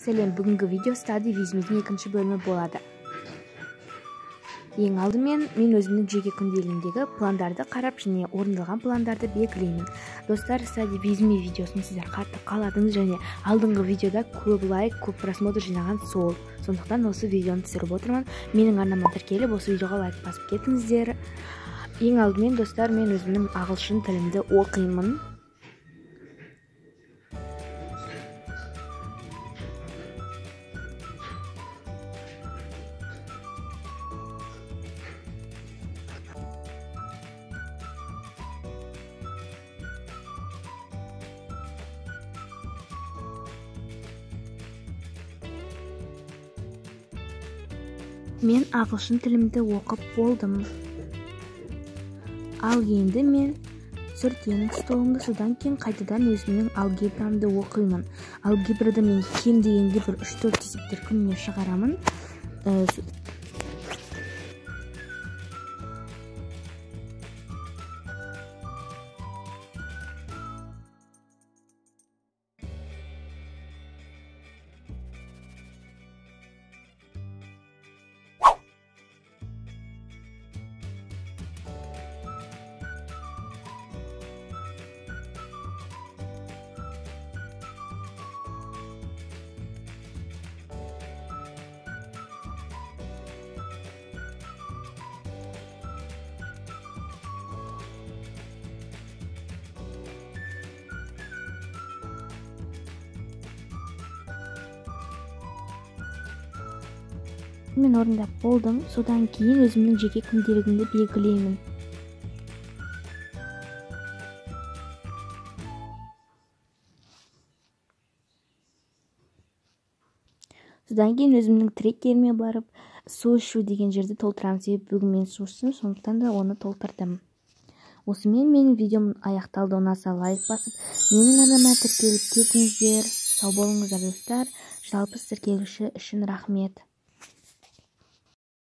Сәлем, бүгінгі видео стади визмидің екінші бөлімі болады. Ең алдымен мен өзімнің жеке күнделігімдегі пландарды қарап және орындалған пландарды белгілеймін. Достар, стади визми видеосын сіздер қатты қаладыңыз және алдыңғы видеода көп лайк, көп просмотр жинаған сол. Сондықтан осы видеоны түсіріп отырмын. Менің арнама тіркеліп осы видеоға лайк басып кетіңіздер. Ең алдымен достар, мен өзімнің ағылшын тілімді оқимын. Мен ағылшын тілімді оқып болдым. Ал енді мен сүртемін столымды, содан кейін қайтадан өзімнің алгебрамды оқимын. Алгебрада мен кем дегенде бір 3-4 есептер күніне шығарамын. Мен орындап болдым, содан кейін өзімнің жеке күнделігімді белгілеймін. Содан кейін өзімнің трекеріме барып, су ішу деген жерді толтырамын. Себебі бүгін мен су іштім, сондықтан да оны толтырдым. Осымен менің видеом аяқталды. Ұнаса лайк басып, менің арнама тіркеліп кетіңіздер. Сау болыңыздар достар. Жалпы тіркелуші үшін рахмет.